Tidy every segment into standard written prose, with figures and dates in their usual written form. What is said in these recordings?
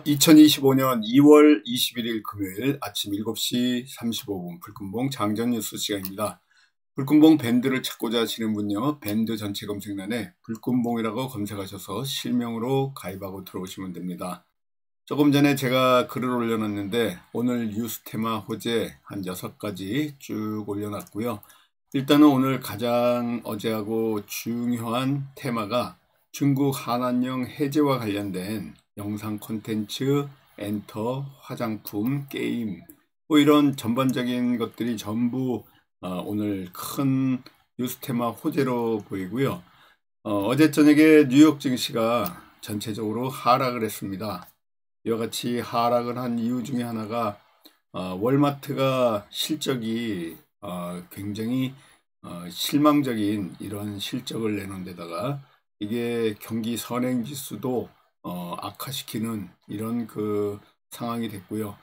2025년 2월 21일 금요일 아침 7시 35분 불금봉 장전 뉴스 시간입니다. 불금봉 밴드를 찾고자 하시는 분요, 밴드 전체 검색란에 불금봉이라고 검색하셔서 실명으로 가입하고 들어오시면 됩니다. 조금 전에 제가 글을 올려놨는데 오늘 뉴스 테마 호재 한 6가지 쭉 올려놨고요. 일단은 오늘 가장 어제하고 중요한 테마가 중국 한한령 해제와 관련된 영상 콘텐츠, 엔터, 화장품, 게임 뭐 이런 전반적인 것들이 전부 오늘 큰 뉴스 테마 호재로 보이고요. 어제 저녁에 뉴욕 증시가 전체적으로 하락을 했습니다. 이와 같이 하락을 한 이유 중에 하나가 월마트가 실적이 굉장히 실망적인 이런 실적을 내놓은 데다가 이게 경기 선행지수도 악화시키는 이런 그 상황이 됐고요.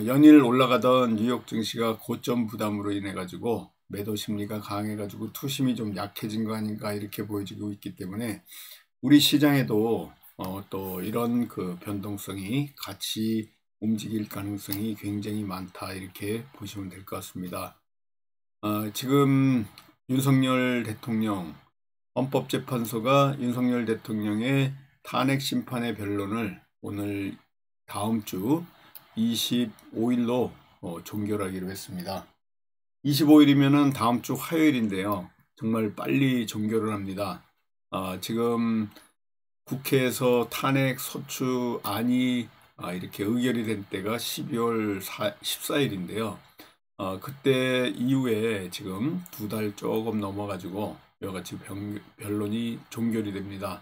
연일 올라가던 뉴욕 증시가 고점 부담으로 인해 가지고 매도 심리가 강해 가지고 투심이 좀 약해진 거 아닌가 이렇게 보여지고 있기 때문에 우리 시장에도 또 이런 그 변동성이 같이 움직일 가능성이 굉장히 많다 이렇게 보시면 될 것 같습니다. 지금 윤석열 대통령 헌법재판소가 윤석열 대통령의 탄핵 심판의 변론을 오늘 다음 주 25일로 종결하기로 했습니다. 25일이면은 다음 주 화요일인데요. 정말 빨리 종결을 합니다. 지금 국회에서 탄핵 소추안이 이렇게 의결이 된 때가 12월 14일인데요. 그때 이후에 지금 2달 조금 넘어가지고 여러가지 변론이 종결이 됩니다.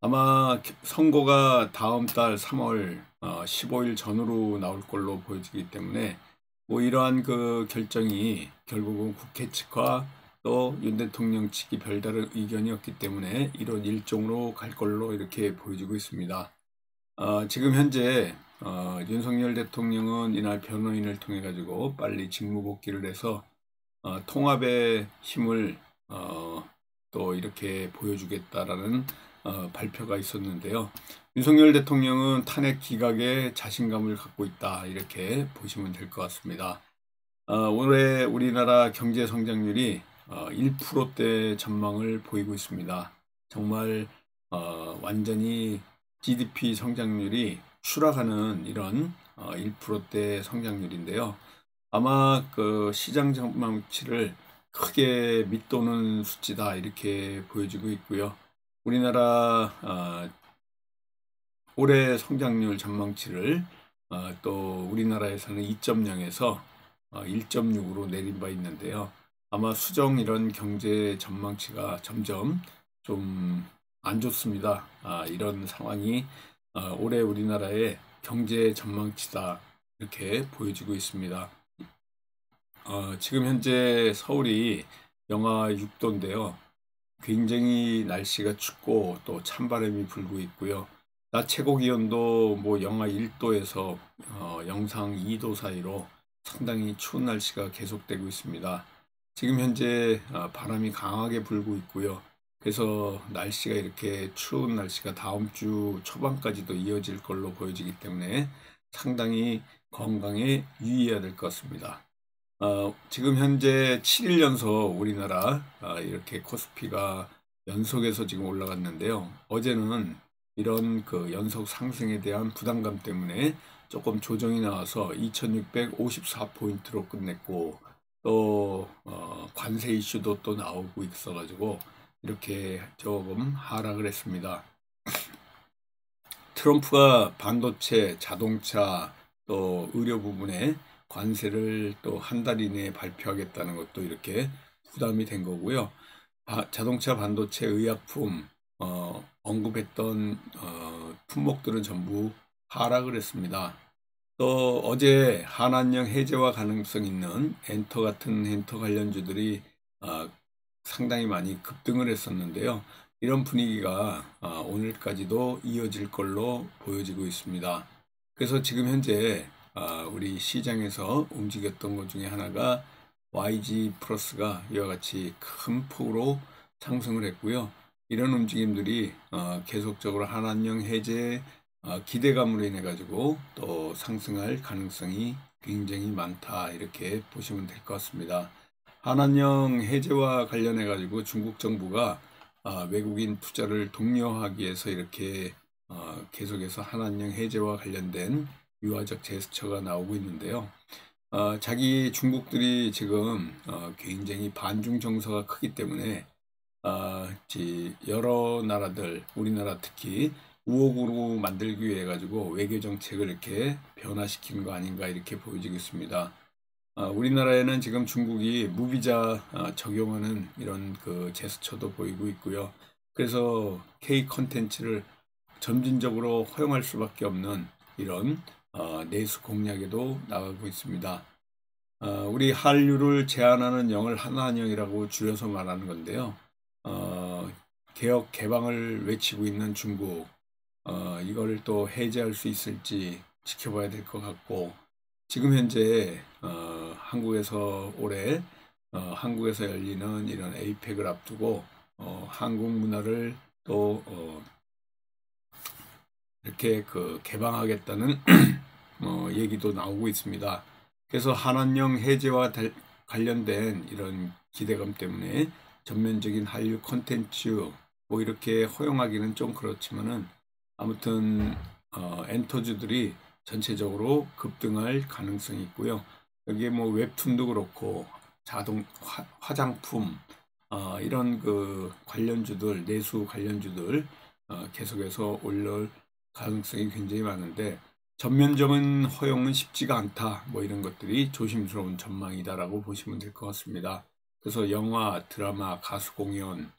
아마 선고가 다음 달 3월 15일 전후로 나올 걸로 보여지기 때문에 뭐 이러한 그 결정이 결국은 국회 측과 또 윤 대통령 측이 별다른 의견이 없기 때문에 이런 일정으로 갈 걸로 이렇게 보여지고 있습니다. 지금 현재 윤석열 대통령은 이날 변호인을 통해 가지고 빨리 직무복귀를 해서 통합의 힘을 또 이렇게 보여주겠다라는 발표가 있었는데요. 윤석열 대통령은 탄핵 기각에 자신감을 갖고 있다 이렇게 보시면 될 것 같습니다. 올해 우리나라 경제 성장률이 1%대 전망을 보이고 있습니다. 정말 완전히 GDP 성장률이 추락하는 이런 1%대 성장률인데요. 아마 그 시장 전망치를 크게 밑도는 수치다 이렇게 보여지고 있고요. 우리나라 올해 성장률 전망치를 또 우리나라에서는 2.0에서 1.6으로 내린 바 있는데요. 아마 수정 이런 경제 전망치가 점점 좀 안 좋습니다. 이런 상황이 올해 우리나라의 경제 전망치다 이렇게 보여지고 있습니다. 지금 현재 서울이 영하 6도인데요. 굉장히 날씨가 춥고 또 찬바람이 불고 있고요. 낮 최고 기온도 뭐 영하 1도에서 영상 2도 사이로 상당히 추운 날씨가 계속되고 있습니다. 지금 현재 바람이 강하게 불고 있고요. 그래서 날씨가 이렇게 추운 날씨가 다음 주 초반까지도 이어질 걸로 보여지기 때문에 상당히 건강에 유의해야 될 것 같습니다. 지금 현재 7일 연속 우리나라 이렇게 코스피가 연속해서 지금 올라갔는데요. 어제는 이런 그 연속 상승에 대한 부담감 때문에 조금 조정이 나와서 2654포인트로 끝냈고 또 관세 이슈도 또 나오고 있어가지고 이렇게 조금 하락을 했습니다. 트럼프가 반도체, 자동차 또 의료 부분에 관세를 또 한 달 이내에 발표하겠다는 것도 이렇게 부담이 된 거고요. 자동차, 반도체, 의약품 언급했던 품목들은 전부 하락을 했습니다. 또 어제 한한령 해제와 가능성 있는 엔터 같은 엔터 관련주들이 상당히 많이 급등을 했었는데요. 이런 분위기가 오늘까지도 이어질 걸로 보여지고 있습니다. 그래서 지금 현재 우리 시장에서 움직였던 것 중에 하나가 YG 플러스가 이와 같이 큰 폭으로 상승을 했고요. 이런 움직임들이 계속적으로 한한령 해제 기대감으로 인해 가지고 또 상승할 가능성이 굉장히 많다, 이렇게 보시면 될 것 같습니다. 한한령 해제와 관련해 가지고 중국 정부가 외국인 투자를 독려하기 위해서 이렇게 계속해서 한한령 해제와 관련된 유화적 제스처가 나오고 있는데요. 자기 중국들이 지금 굉장히 반중 정서가 크기 때문에 여러 나라들, 우리나라 특히 우호국으로 만들기 위해 가지고 외교 정책을 이렇게 변화시키는 거 아닌가, 이렇게 보여지고 있습니다. 우리나라에는 지금 중국이 무비자 적용하는 이런 그 제스처도 보이고 있고요. 그래서 K 컨텐츠를 점진적으로 허용할 수밖에 없는 이런 내수 공략에도 나가고 있습니다. 우리 한류를 제한하는 영을 한한령이라고 줄여서 말하는 건데요. 개혁 개방을 외치고 있는 중국, 이걸 또 해제할 수 있을지 지켜봐야 될 것 같고, 지금 현재 한국에서 올해 한국에서 열리는 이런 에이펙을 앞두고 한국 문화를 또 이렇게 개방하겠다는 얘기도 나오고 있습니다. 그래서 한한령 해제와 관련된 이런 기대감 때문에 전면적인 한류 콘텐츠 뭐 이렇게 허용하기는 좀 그렇지만은, 아무튼 엔터주들이 전체적으로 급등할 가능성이 있고요. 여기에 뭐 웹툰도 그렇고 자동 화장품 이런 그 관련주들, 내수 관련주들 계속해서 올릴 가능성이 굉장히 많은데, 전면적인 허용은 쉽지가 않다, 뭐 이런 것들이 조심스러운 전망이다라고 보시면 될 것 같습니다. 그래서 영화, 드라마, 가수 공연,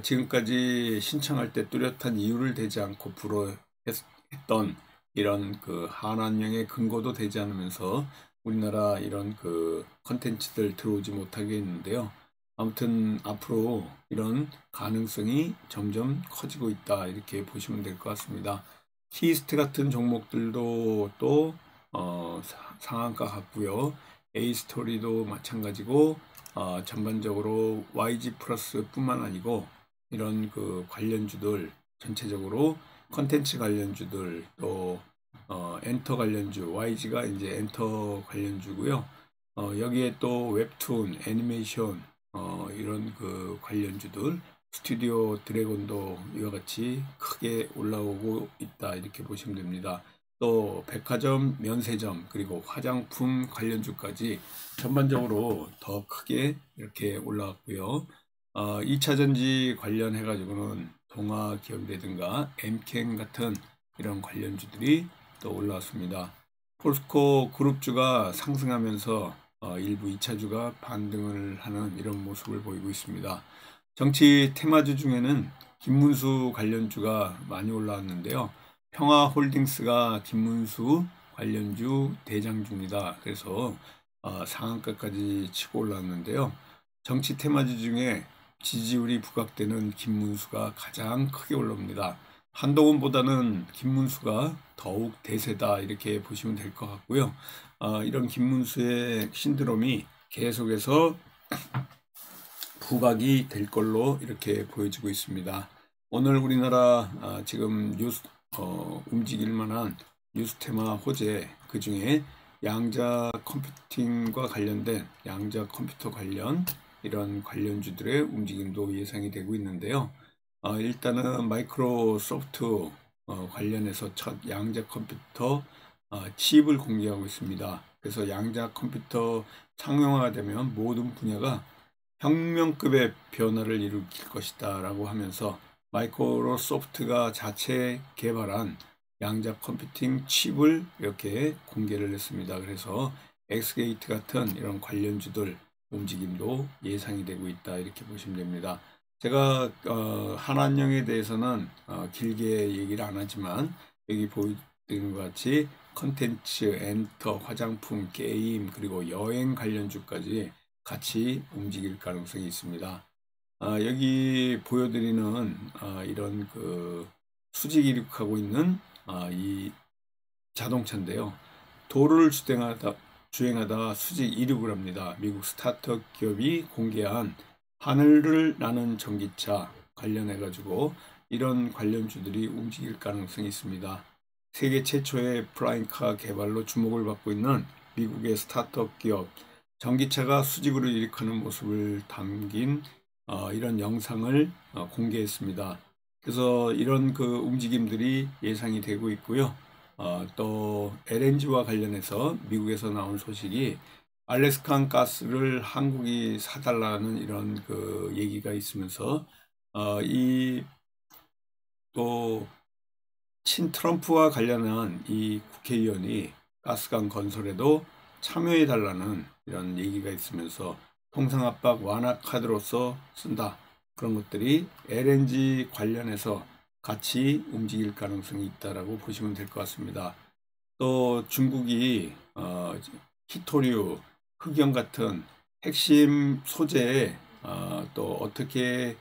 지금까지 신청할 때 뚜렷한 이유를 대지 않고 불허했던 이런 그 한한령의 근거도 되지 않으면서 우리나라 이런 그 컨텐츠들 들어오지 못하게 했는데요. 아무튼 앞으로 이런 가능성이 점점 커지고 있다, 이렇게 보시면 될 것 같습니다. 키스트 같은 종목들도 또 상한가 같고요. A스토리도 마찬가지고 전반적으로 YG 플러스 뿐만 아니고 이런 그 관련주들 전체적으로 컨텐츠 관련주들, 또 엔터 관련주, YG가 이제 엔터 관련주고요. 여기에 또 웹툰, 애니메이션 이런 그 관련주들, 스튜디오 드래곤도 이와 같이 크게 올라오고 있다, 이렇게 보시면 됩니다. 또 백화점, 면세점, 그리고 화장품 관련주까지 전반적으로 더 크게 이렇게 올라왔고요. 2차전지 관련해 가지고는 동아 기업이라든가 엠캠 같은 이런 관련주들이 또 올라왔습니다. 포스코 그룹주가 상승하면서 일부 2차주가 반등을 하는 이런 모습을 보이고 있습니다. 정치 테마주 중에는 김문수 관련주가 많이 올라왔는데요. 평화홀딩스가 김문수 관련주 대장주입니다. 그래서 상한가까지 치고 올랐는데요. 정치 테마주 중에 지지율이 부각되는 김문수가 가장 크게 올라옵니다. 한동훈보다는 김문수가 더욱 대세다, 이렇게 보시면 될 것 같고요. 이런 김문수의 신드롬이 계속해서 부각이 될 걸로 이렇게 보여지고 있습니다. 오늘 우리나라 지금 뉴스 움직일 만한 뉴스 테마 호재, 그 중에 양자 컴퓨팅과 관련된 양자 컴퓨터 관련 이런 관련주들의 움직임도 예상이 되고 있는데요. 일단은 마이크로소프트 관련해서 첫 양자 컴퓨터 칩을 공개하고 있습니다. 그래서 양자 컴퓨터 상용화가 되면 모든 분야가 혁명급의 변화를 일으킬 것이다 라고 하면서 마이크로소프트가 자체 개발한 양자 컴퓨팅 칩을 이렇게 공개를 했습니다. 그래서 엑스게이트 같은 이런 관련주들 움직임도 예상이 되고 있다, 이렇게 보시면 됩니다. 제가 한한령에 대해서는 길게 얘기를 안 하지만, 여기 보이는 것 같이 컨텐츠, 엔터, 화장품, 게임, 그리고 여행 관련주까지 같이 움직일 가능성이 있습니다. 여기 보여드리는 이런 그 수직 이륙하고 있는 이 자동차인데요. 도로를 주행하다 수직 이륙을 합니다. 미국 스타트업 기업이 공개한 하늘을 나는 전기차 관련해 가지고 이런 관련주들이 움직일 가능성이 있습니다. 세계 최초의 플라잉카 개발로 주목을 받고 있는 미국의 스타트업 기업 전기차가 수직으로 이륙하는 모습을 담긴 이런 영상을 공개했습니다. 그래서 이런 그 움직임들이 예상이 되고 있고요. 또 LNG와 관련해서 미국에서 나온 소식이 알래스칸 가스를 한국이 사달라는 이런 그 얘기가 있으면서 이 또 친트럼프와 관련한 이 국회의원이 가스관 건설에도 참여해 달라는 이런 얘기가 있으면서 통상압박 완화 카드로서 쓴다. 그런 것들이 LNG 관련해서 같이 움직일 가능성이 있다라고 보시면 될 것 같습니다. 또 중국이 히토류, 흑연 같은 핵심 소재에 또 어떻게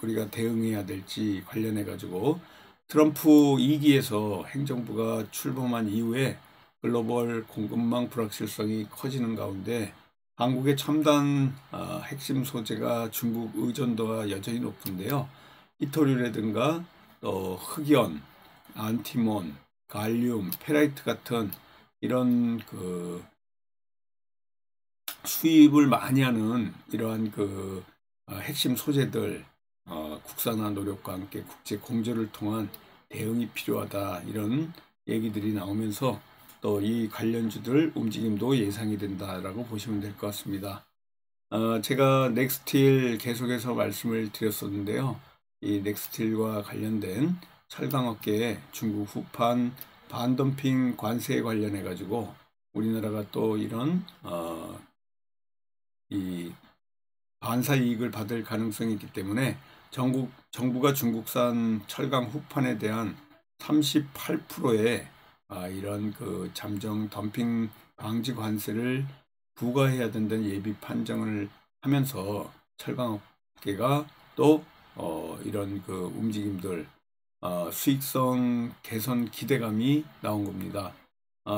우리가 대응해야 될지 관련해 가지고 트럼프 2기에서 행정부가 출범한 이후에 글로벌 공급망 불확실성이 커지는 가운데 한국의 첨단 핵심 소재가 중국 의존도가 여전히 높은데요. 히토류라든가 또 흑연, 안티몬, 갈륨, 페라이트 같은 이런 그 수입을 많이 하는 이러한 그 핵심 소재들 국산화 노력과 함께 국제 공조를 통한 대응이 필요하다 이런 얘기들이 나오면서 또 이 관련주들 움직임도 예상이 된다라고 보시면 될 것 같습니다. 제가 넥스틸 계속해서 말씀을 드렸었는데요. 이 넥스틸과 관련된 철강업계에 중국 후판 반덤핑 관세에 관련해 가지고 우리나라가 또 이런 이 반사 이익을 받을 가능성이 있기 때문에 정부가 중국산 철강 후판에 대한 38%의 이런 그 잠정 덤핑 방지 관세를 부과해야 된다는 예비 판정을 하면서 철강업계가 또 이런 그 움직임들 수익성 개선 기대감이 나온 겁니다.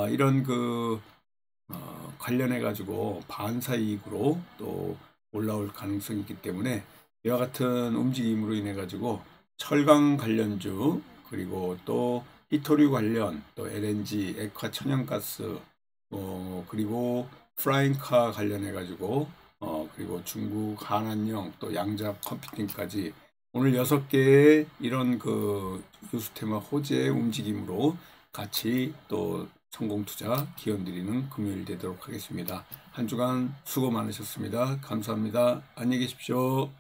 이런 그 관련해 가지고 반사 이익으로 또 올라올 가능성이 있기 때문에 이와 같은 움직임으로 인해 가지고 철강 관련주 그리고 또 히토류 관련 또 LNG, 액화 천연가스 그리고 프라잉카 관련해 가지고 그리고 중국 한안령 또 양자 컴퓨팅까지 오늘 6개의 이런 그 뉴스테마 호재의 움직임으로 같이 또 성공 투자 기원 드리는 금요일 되도록 하겠습니다. 한 주간 수고 많으셨습니다. 감사합니다. 안녕히 계십시오.